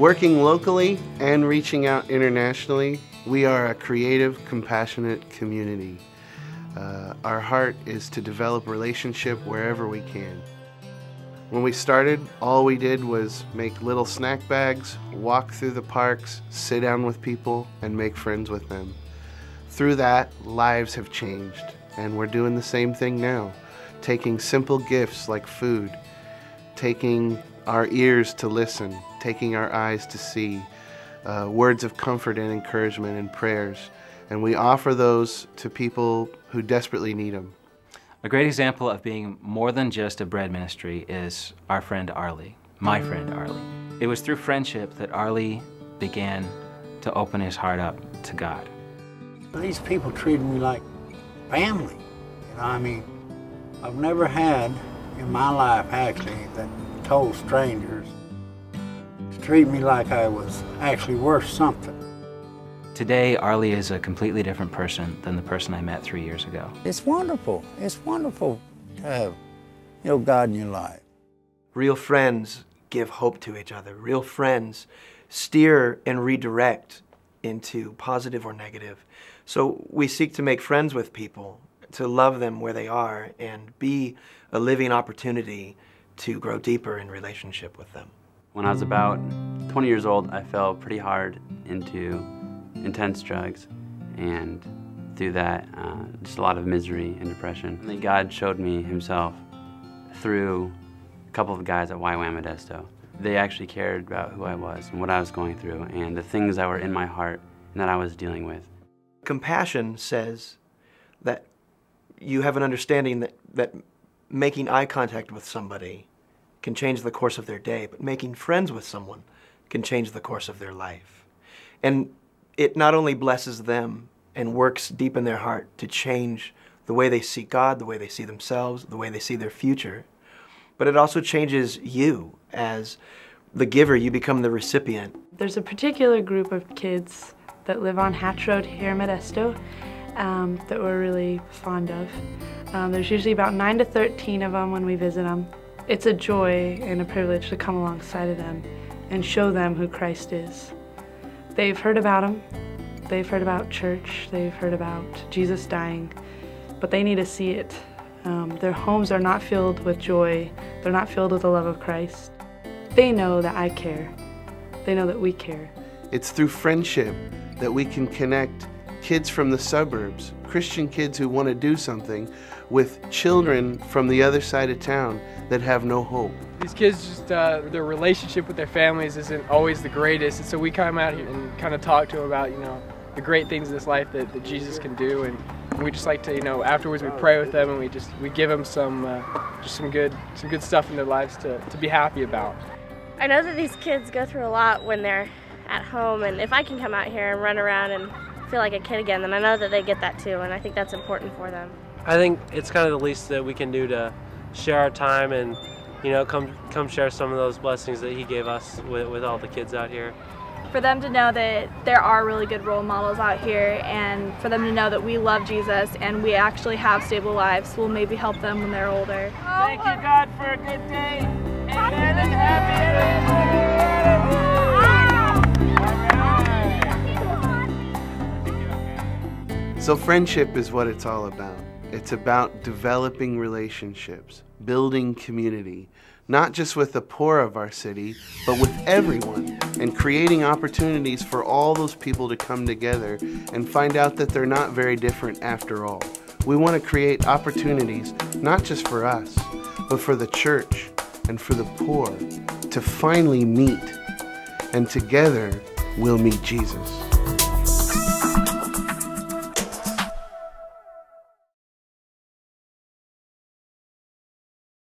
Working locally and reaching out internationally, we are a creative, compassionate community. Our heart is to develop relationship wherever we can. When we started, all we did was make little snack bags, walk through the parks, sit down with people, and make friends with them. Through that, lives have changed, and we're doing the same thing now, taking simple gifts like food, taking our ears to listen, taking our eyes to see, words of comfort and encouragement and prayers, and we offer those to people who desperately need them. A great example of being more than just a bread ministry is our friend Arlie, my friend Arlie. It was through friendship that Arlie began to open his heart up to God. These people treated me like family. I mean, I've never had in my life actually that told strangers to treat me like I was actually worth something. Today, Arlie is a completely different person than the person I met 3 years ago. It's wonderful. It's wonderful to have, God in your life. Real friends give hope to each other. Real friends steer and redirect into positive or negative. So we seek to make friends with people, to love them where they are, and be a living opportunity to grow deeper in relationship with them. When I was about 20 years old, I fell pretty hard into intense drugs, and through that, just a lot of misery and depression. And then God showed me himself through a couple of guys at YWAM Modesto. They actually cared about who I was and what I was going through and the things that were in my heart and that I was dealing with. Compassion says that you have an understanding that making eye contact with somebody can change the course of their day, but making friends with someone can change the course of their life. And it not only blesses them and works deep in their heart to change the way they see God, the way they see themselves, the way they see their future, but it also changes you as the giver. You become the recipient. There's a particular group of kids that live on Hatch Road here in Modesto that we're really fond of. There's usually about 9 to 13 of them when we visit them. It's a joy and a privilege to come alongside of them and show them who Christ is. They've heard about him, they've heard about church, they've heard about Jesus dying, but they need to see it. Their homes are not filled with joy, they're not filled with the love of Christ. They know that I care, they know that we care. It's through friendship that we can connect kids from the suburbs, Christian kids who want to do something, with children from the other side of town that have no hope. These kids just, their relationship with their families isn't always the greatest, and so we come out here and kind of talk to them about, the great things in this life that Jesus can do, and we just like to, afterwards we pray with them and we give them some good stuff in their lives to be happy about. I know that these kids go through a lot when they're at home, and if I can come out here and run around and feel like a kid again, then I know that they get that too, and I think that's important for them. I think it's kind of the least that we can do to share our time and come share some of those blessings that he gave us with all the kids out here. For them to know that there are really good role models out here, and for them to know that we love Jesus and we actually have stable lives will maybe help them when they're older. Thank you, God, for a good day. Amen and happy. So friendship is what it's all about. It's about developing relationships, building community, not just with the poor of our city, but with everyone, and creating opportunities for all those people to come together and find out that they're not very different after all. We want to create opportunities, not just for us, but for the church and for the poor to finally meet, and together we'll meet Jesus.